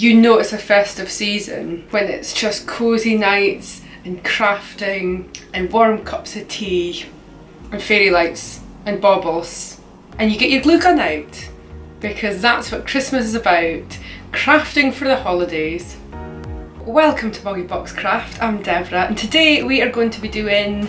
you know it's a festive season when it's just cosy nights and crafting and warm cups of tea and fairy lights and baubles, and you get your glue gun out, because that's what Christmas is about, crafting for the holidays. Welcome to MoggyBoxCraft, I'm Deborah, and today we are going to be doing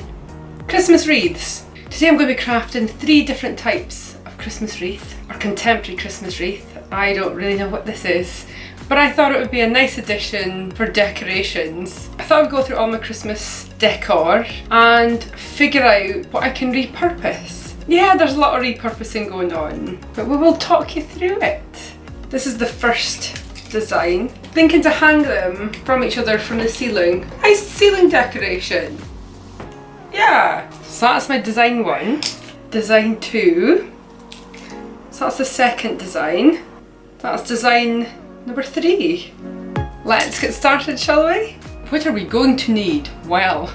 Christmas wreaths. Today I'm going to be crafting 3 different types of Christmas wreath, or contemporary Christmas wreath. I don't really know what this is, but I thought it would be a nice addition for decorations. I thought I'd go through all my Christmas decor and figure out what I can repurpose. Yeah, there's a lot of repurposing going on, but we will talk you through it. This is the first design. Thinking to hang them from each other from the ceiling. Nice ceiling decoration. Yeah, so that's my design 1. Design 2. So that's the second design. That's design number 3. Let's get started, shall we? What are we going to need? Well,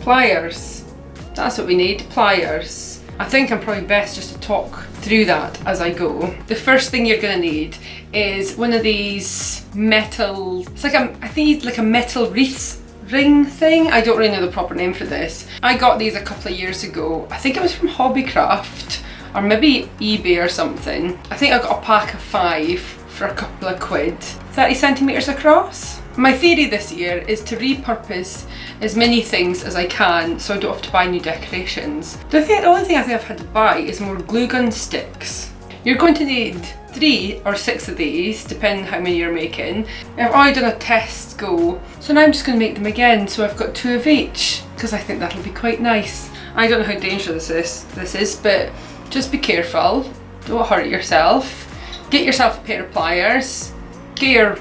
pliers. That's what we need, pliers. I think I'm probably best just to talk through that as I go. The first thing you're gonna need is one of these metal, it's like I think it's like a metal wreath ring thing. I don't really know the proper name for this. I got these a couple of years ago. I think it was from WREATH or maybe eBay or something. I think I got a pack of 5 for a couple of quid. 30 centimetres across. My theory this year is to repurpose as many things as I can so I don't have to buy new decorations. The only thing I think I've had to buy is more glue gun sticks. You're going to need 3 or 6 of these, depending how many you're making. I've already done a test go, so now I'm just going to make them again, so I've got 2 of each, because I think that'll be quite nice. I don't know how dangerous this is, but just be careful, don't hurt yourself. Get yourself a pair of pliers, get your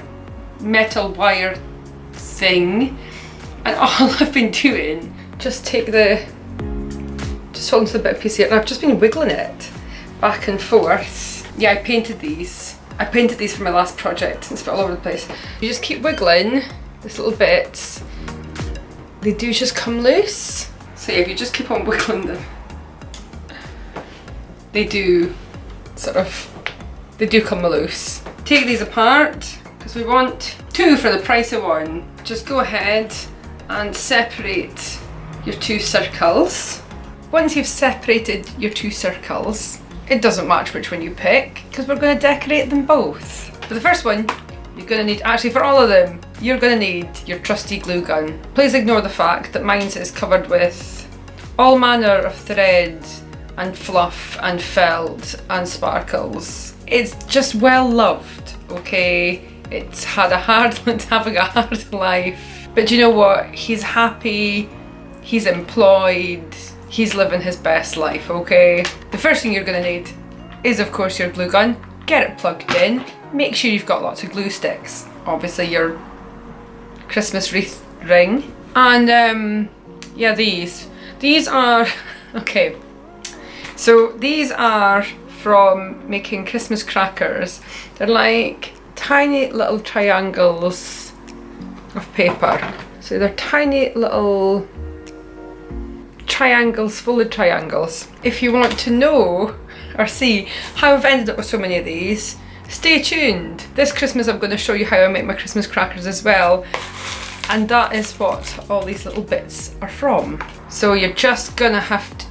metal wire thing, and all I've been doing, just hold onto the bit of piece here, and I've just been wiggling it back and forth. Yeah, I painted these for my last project, and it's all over the place. You just keep wiggling these little bits, they do just come loose. So yeah, if you just keep on wiggling them, they do come loose. Take these apart, because we want 2 for the price of 1. Just go ahead and separate your 2 circles. Once you've separated your 2 circles, it doesn't matter which one you pick, because we're going to decorate them both. For the first one, you're going to need, actually for all of them, you're going to need your trusty glue gun. Please ignore the fact that mine is covered with all manner of thread and fluff and felt and sparkles. It's just well loved, okay? It's having a hard life. But you know what? He's happy, he's employed, he's living his best life, okay? The first thing you're gonna need is of course your glue gun. Get it plugged in. Make sure you've got lots of glue sticks. Obviously your Christmas wreath ring. And yeah, these are, okay. So these are from making Christmas crackers. They're like tiny little triangles of paper. So they're tiny little triangles, folded triangles. If you want to know or see how I've ended up with so many of these, stay tuned. This Christmas I'm going to show you how I make my Christmas crackers as well, and that is what all these little bits are from. So you're just gonna have to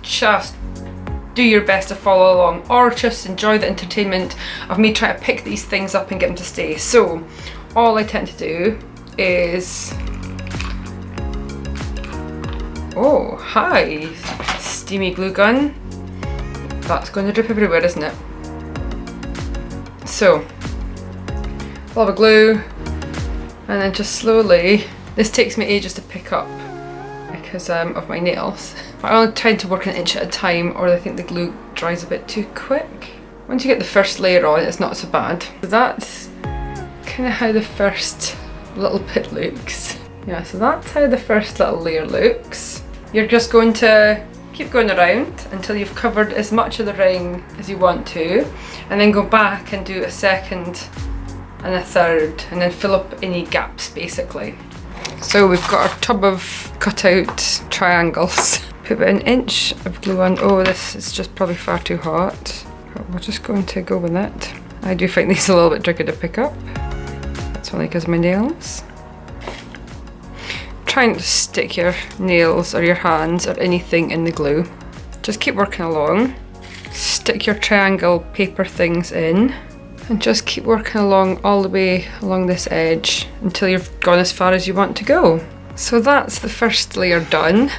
do your best to follow along, or just enjoy the entertainment of me trying to pick these things up and get them to stay. So all I tend to do is, oh hi, steamy glue gun. That's going to drip everywhere, isn't it? So a lot of glue, and then just slowly, this takes me ages to pick up because of my nails. I only try to work 1 inch at a time, or I think the glue dries a bit too quick. Once you get the first layer on, it's not so bad. So that's kind of how the first little bit looks. Yeah, so that's how the first little layer looks. You're just going to keep going around until you've covered as much of the ring as you want to, and then go back and do a second and a third, and then fill up any gaps basically. So we've got our tub of cut out triangles. Put about 1 inch of glue on. Oh, this is just probably far too hot, but we're just going to go with it. I do find these a little bit tricky to pick up. That's only because of my nails. Try not to stick your nails or your hands or anything in the glue. Just keep working along. Stick your triangle paper things in and just keep working along all the way along this edge until you've gone as far as you want to go. So that's the first layer done.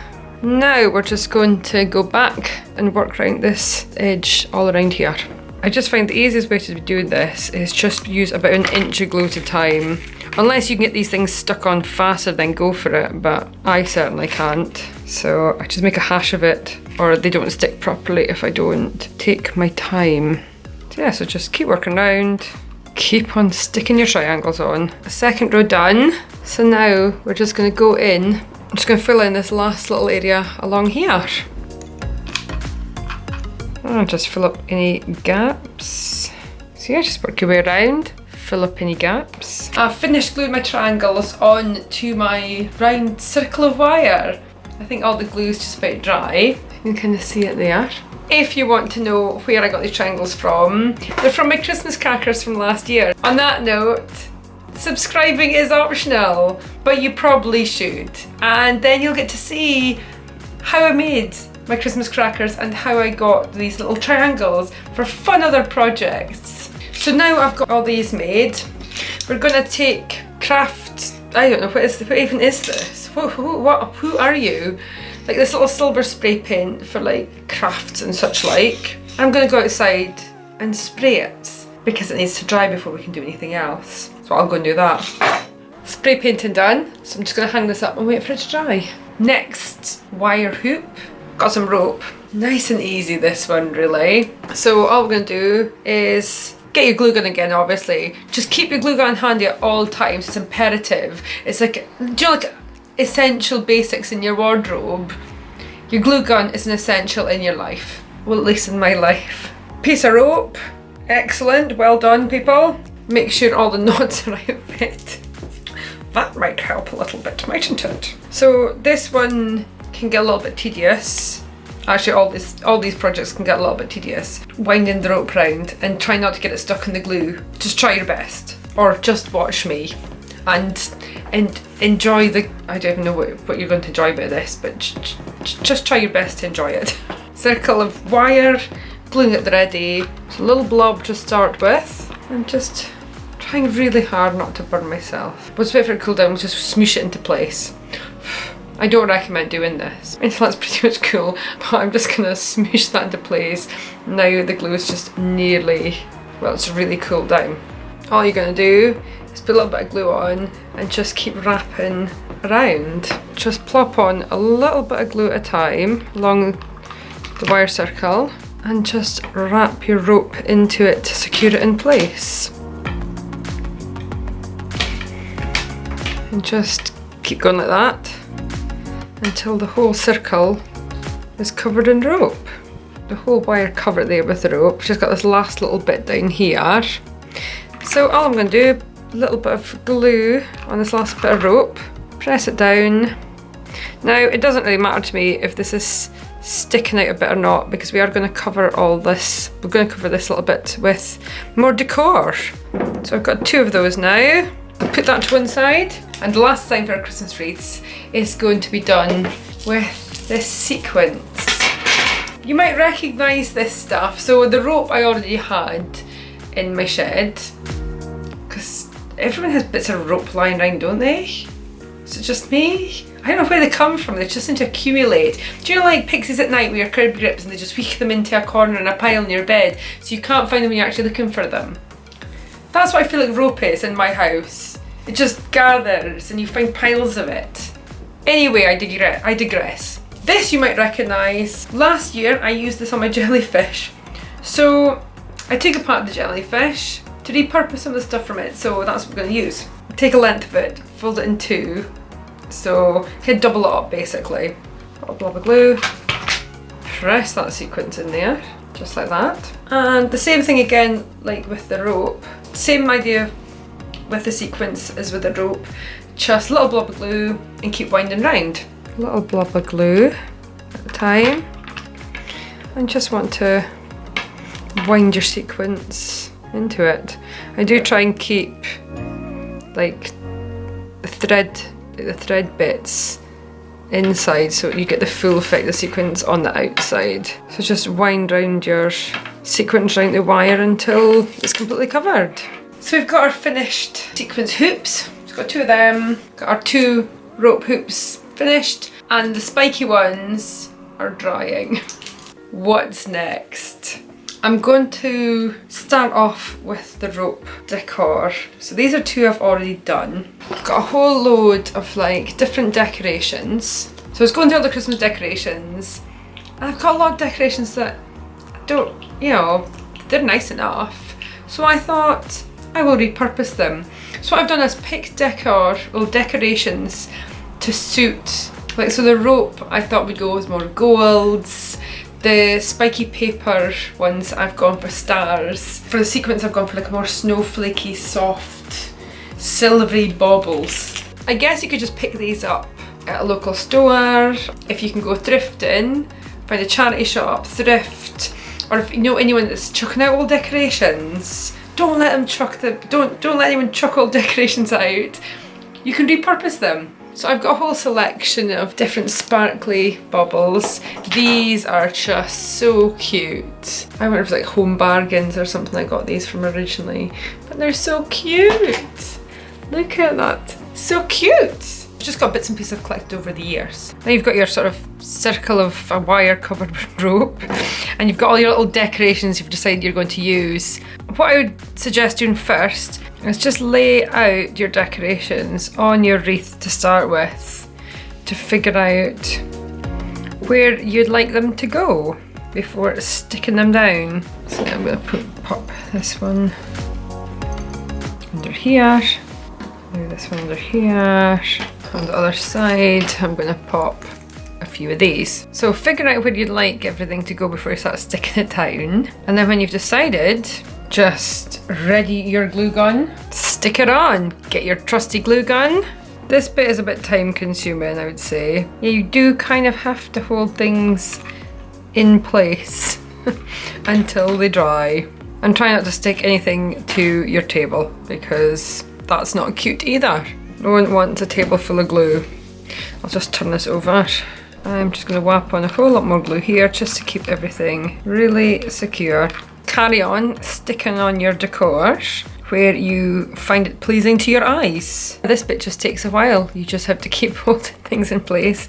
Now we're just going to go back and work around this edge all around here. I just find the easiest way to do this is just use about an inch of glue at a time. Unless you can get these things stuck on faster, then go for it, but I certainly can't. So I just make a hash of it, or they don't stick properly if I don't take my time. So yeah, so just keep working around, keep on sticking your triangles on. The second row done. So now we're just gonna go in. I'm just gonna fill in this last little area along here. And just fill up any gaps. So yeah, just work your way around, fill up any gaps. I've finished gluing my triangles on to my round circle of wire. I think all the glue is just about dry. You can kind of see it there. If you want to know where I got these triangles from, they're from my Christmas crackers from last year. On that note, subscribing is optional, but you probably should. And then you'll get to see how I made my Christmas crackers and how I got these little triangles for fun other projects. So now I've got all these made. We're gonna take craft, I don't know, what even is this? Who are you? Like this little silver spray paint for like crafts and such like. I'm gonna go outside and spray it because it needs to dry before we can do anything else. So I'll go and do that. Spray painting done, so I'm just gonna hang this up and wait for it to dry. Next, wire hoop. Got some rope. Nice and easy this one really. So all we're gonna do is get your glue gun again, obviously. Just keep your glue gun handy at all times, it's imperative. It's like, do you know, like essential basics in your wardrobe? Your glue gun is an essential in your life. Well, at least in my life. Piece of rope. Excellent, well done people. Make sure all the knots are right fit. That might help a little bit, mightn't it? So this one can get a little bit tedious. Actually, all these projects can get a little bit tedious. Winding the rope round and try not to get it stuck in the glue. Just try your best, or just watch me, and enjoy the. I don't even know what you're going to enjoy about this, but just try your best to enjoy it. Circle of wire, gluing it ready. It's a little blob to start with, and just trying really hard not to burn myself. Once wait for it to cool down, just smoosh it into place. I don't recommend doing this. I think that's pretty much cool, but I'm just gonna smoosh that into place. Now the glue is just nearly, well, it's really cooled down. All you're gonna do is put a little bit of glue on and just keep wrapping around. Just plop on a little bit of glue at a time along the wire circle and just wrap your rope into it to secure it in place. And just keep going like that until the whole circle is covered in rope. The whole wire covered there with the rope. Just got this last little bit down here. So all I'm going to do, a little bit of glue on this last bit of rope, press it down. Now it doesn't really matter to me if this is sticking out a bit or not, because we are going to cover all this. We're going to cover this little bit with more decor. So I've got 2 of those now. I'll put that to one side. And the last design for our Christmas wreaths is going to be done with this sequence. You might recognise this stuff. So the rope I already had in my shed, because everyone has bits of rope lying around, don't they? Is it just me? I don't know where they come from, they just seem to accumulate. Do you know, like pixies at night with your curb grips and they just weak them into a corner in a pile in your bed so you can't find them when you're actually looking for them? That's what I feel like rope is in my house. It just gathers and you find piles of it. Anyway, I digress. This you might recognise. Last year I used this on my jellyfish. So I took apart the jellyfish to repurpose some of the stuff from it, so that's what we're going to use. Take a length of it, fold it in 2, so kind of double it up basically. Put a blob of glue, press that sequence in there, just like that. And the same thing again like with the rope. Same idea with the sequence as with the rope. Just a little blob of glue and keep winding round. A little blob of glue at a time. And just want to wind your sequence into it. I do try and keep like the thread bits inside, so you get the full effect of the sequins on the outside. So just wind round your sequins around the wire until it's completely covered. So we've got our finished sequins hoops. We've got 2 of them. Got our 2 rope hoops finished, and the spiky ones are drying. What's next? I'm going to start off with the rope decor. So these are 2 I've already done. I've got a whole load of like different decorations. So I was going through all the Christmas decorations, and I've got a lot of decorations that don't, you know, they're nice enough. So I thought I will repurpose them. So what I've done is pick decorations to suit, like, so the rope I thought would go with more golds. The spiky paper ones I've gone for stars. For the sequins I've gone for like a more snowflakey, soft, silvery baubles. I guess you could just pick these up at a local store. If you can go thrifting, find a charity shop, thrift, or if you know anyone that's chucking out old decorations, don't let them chuck don't let anyone chuck old decorations out. You can repurpose them. So I've got a whole selection of different sparkly baubles. These are just so cute. I wonder if it's like Home Bargains or something I got these from originally. But they're so cute. Look at that. So cute. I've just got bits and pieces I've collected over the years. Now you've got your sort of circle of a wire covered with rope, and you've got all your little decorations you've decided you're going to use. What I would suggest doing first is just lay out your decorations on your wreath to start with, to figure out where you'd like them to go before sticking them down. So I'm going to pop this one under here, maybe this one under here. On the other side I'm going to pop a few of these. So figure out where you'd like everything to go before you start sticking it down, and then when you've decided, just ready your glue gun, stick it on, get your trusty glue gun. This bit is a bit time consuming, I would say. Yeah, you do kind of have to hold things in place until they dry, and try not to stick anything to your table because that's not cute either. No one wants a table full of glue. I'll just turn this over. I'm just going to whap on a whole lot more glue here just to keep everything really secure. Carry on sticking on your decor where you find it pleasing to your eyes. This bit just takes a while. You just have to keep holding things in place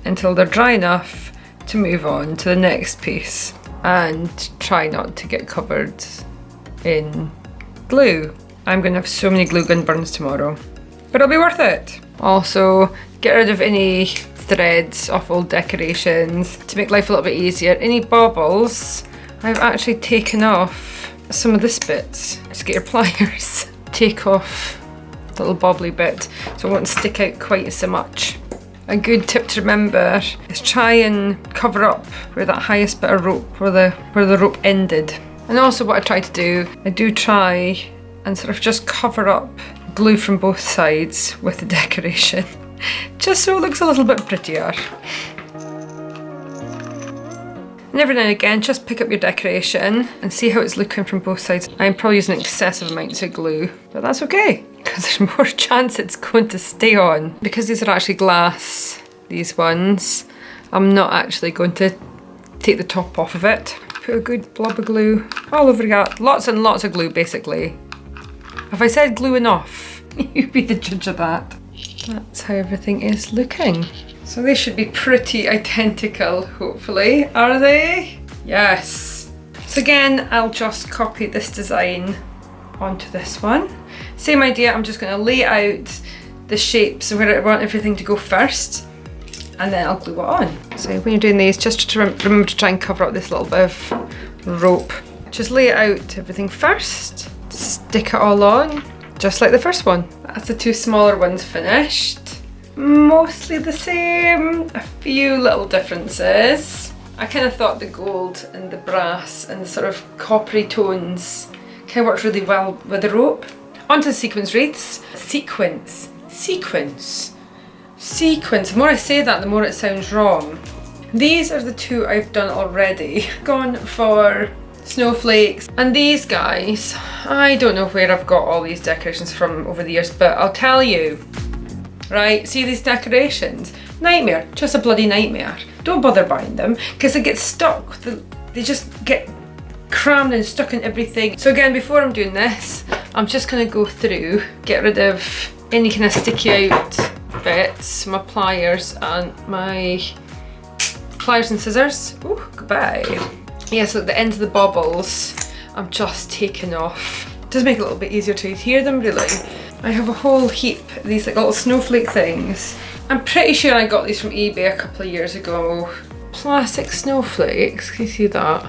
until they're dry enough to move on to the next piece, and try not to get covered in glue. I'm going to have so many glue gun burns tomorrow, but it'll be worth it. Also, get rid of any threads off old decorations to make life a little bit easier. Any baubles, I've actually taken off some of this bit. Just get your pliers, take off the little bobbly bit so it won't stick out quite so much. A good tip to remember is try and cover up where that highest bit of rope, where the rope ended. And also what I try to do, I do try and sort of just cover up glue from both sides with the decoration, just so it looks a little bit prettier. And every now and again, just pick up your decoration and see how it's looking from both sides. I'm probably using excessive amounts of glue, but that's okay, because there's more chance it's going to stay on. Because these are actually glass, these ones, I'm not actually going to take the top off of it. Put a good blob of glue all over it. Lots and lots of glue, basically. Have I said glue enough? You be the judge of that. That's how everything is looking. So they should be pretty identical, hopefully. Are they? Yes. So again, I'll just copy this design onto this one. Same idea, I'm just going to lay out the shapes where I want everything to go first, and then I'll glue it on. So when you're doing these, just to remember to try and cover up this little bit of rope. Just lay out everything first, stick it all on, just like the first one. That's the 2 smaller ones finished. Mostly the same, a few little differences. I kind of thought the gold and the brass and the sort of coppery tones kind of worked really well with the rope. Onto the sequins wreaths. Sequins. The more I say that, the more it sounds wrong. These are the 2 I've done already. Gone for snowflakes. And these guys, I don't know where I've got all these decorations from over the years, but I'll tell you. Right, see these decorations? Nightmare, just a bloody nightmare. Don't bother buying them because they get stuck. They just get crammed and stuck in everything. So again, before I'm doing this, I'm just gonna go through, get rid of any kind of sticky out bits, my pliers and scissors. Ooh, goodbye. Yeah, so at the ends of the bobbles, I'm just taking off. It does make it a little bit easier to hear them really. I have a whole heap of these like little snowflake things. I'm pretty sure I got these from eBay a couple of years ago. Plastic snowflakes, can you see that?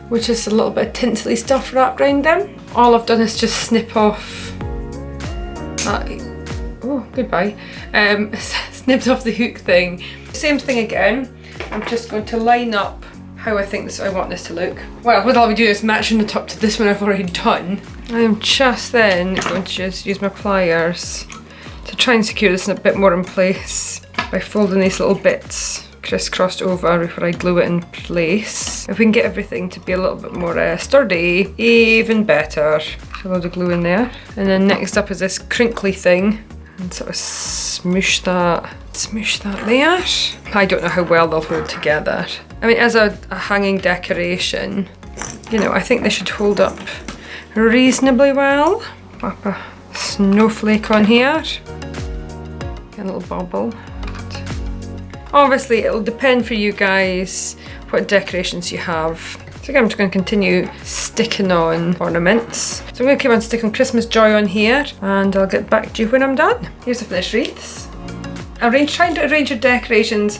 Which is a little bit of tintly stuff wrapped around them. All I've done is just snip off oh, goodbye. Snipped off the hook thing. Same thing again. I'm just going to line up how I want this to look. Well, what I'll be doing is matching the top to this one I've already done. I am just then going to just use my pliers to try and secure this in a bit more in place by folding these little bits crisscrossed over before I glue it in place. If we can get everything to be a little bit more sturdy, even better. A load of glue in there. And then next up is this crinkly thing. And sort of smoosh that there. I don't know how well they'll hold together. I mean, as a hanging decoration, you know, I think they should hold up reasonably well. Pop a snowflake on here. Get a little bobble. Obviously, it'll depend for you guys what decorations you have. So again, I'm just going to continue sticking on ornaments. So I'm going to keep on sticking Christmas joy on here, and I'll get back to you when I'm done. Here's the finished wreaths. Trying to arrange your decorations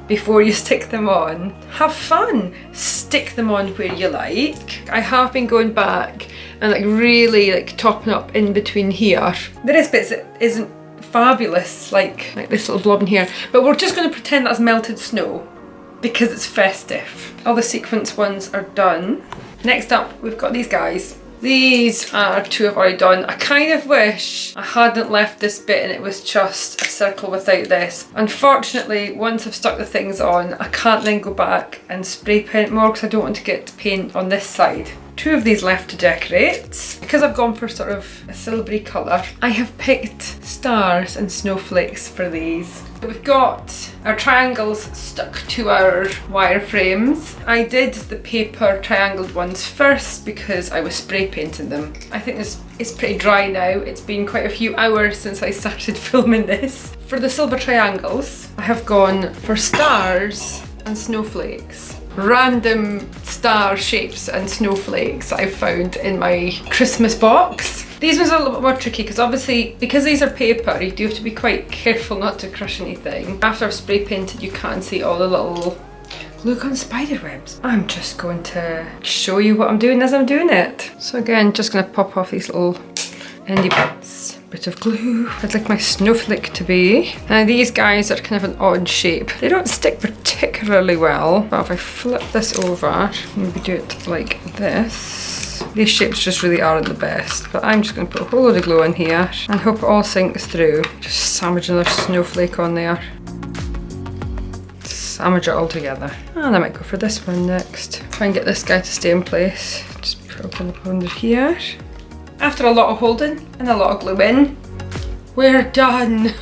before you stick them on. Have fun. Stick them on where you like. I have been going back and like really like topping up in between here. There is bits that isn't fabulous, like this little blob in here, but we're just going to pretend that's melted snow because it's festive. All the sequence ones are done. Next up, we've got these guys. These are two I've already done. I kind of wish I hadn't left this bit and it was just a circle without this. Unfortunately, once I've stuck the things on, I can't then go back and spray paint more because I don't want to get paint on this side. Two of these left to decorate. Because I've gone for sort of a silvery colour, I have picked stars and snowflakes for these. We've got our triangles stuck to our wire frames. I did the paper triangled ones first because I was spray painting them. I think this is pretty dry now. It's been quite a few hours since I started filming this. For the silver triangles, I have gone for stars and snowflakes. Random star shapes and snowflakes I've found in my Christmas box. These ones are a little bit more tricky because obviously, because these are paper, you do have to be quite careful not to crush anything. After I've spray painted, you can't see all the little glue gun spider webs. I'm just going to show you what I'm doing as I'm doing it. So again, just going to pop off these little endy bits. Bit of glue. I'd like my snowflake to be. Now these guys are kind of an odd shape. They don't stick particularly well, but if I flip this over, maybe do it like this. These shapes just really aren't the best, but I'm just going to put a whole load of glue in here and hope it all sinks through. Just sandwich another snowflake on there. Sandwich it all together. And I might go for this one next. Try and get this guy to stay in place. Just put it up under here. After a lot of holding and a lot of gluing, we're done.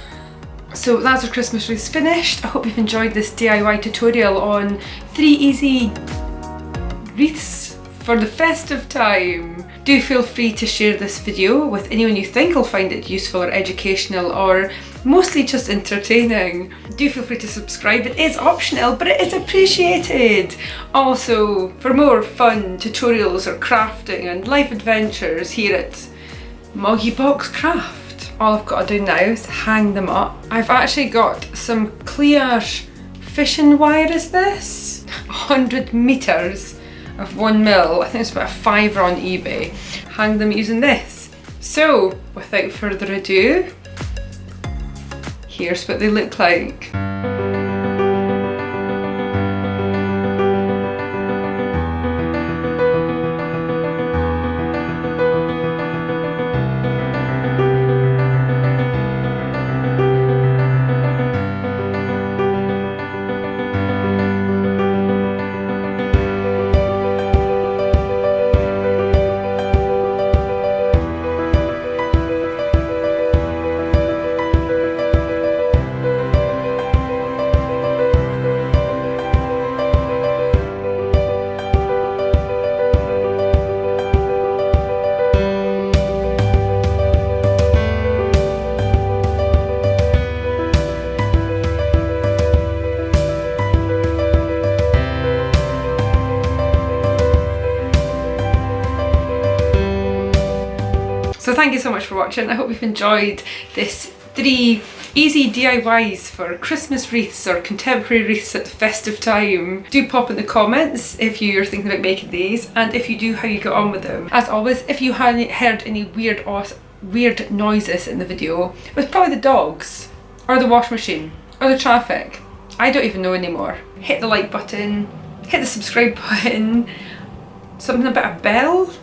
So that's our Christmas wreaths finished. I hope you've enjoyed this DIY tutorial on 3 easy wreaths for the festive time. Do feel free to share this video with anyone you think will find it useful or educational or mostly just entertaining. Do feel free to subscribe. It is optional, but it is appreciated. Also, for more fun tutorials or crafting and life adventures here at MoggyBoxCraft, all I've got to do now is hang them up. I've actually got some clear fishing wire, is this? 100 meters of 1mm. I think it's about a £5 on eBay. Hang them using this. So, without further ado, here's what they look like. thank you so much for watching. I hope you've enjoyed this 3 easy DIYs for Christmas wreaths or contemporary wreaths at the festive time. Do pop in the comments if you're thinking about making these, and if you do, how you get on with them. As always, if you hadn't heard any weird noises in the video, it was probably the dogs, or the washing machine, or the traffic. I don't even know anymore. Hit the like button, hit the subscribe button, something about a bell?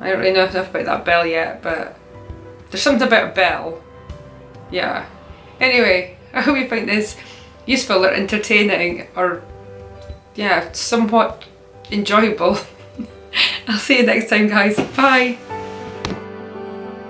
I don't really know enough about that bell yet, but there's something about a bell. Yeah. Anyway, I hope you find this useful or entertaining or, yeah, somewhat enjoyable. I'll see you next time, guys. Bye!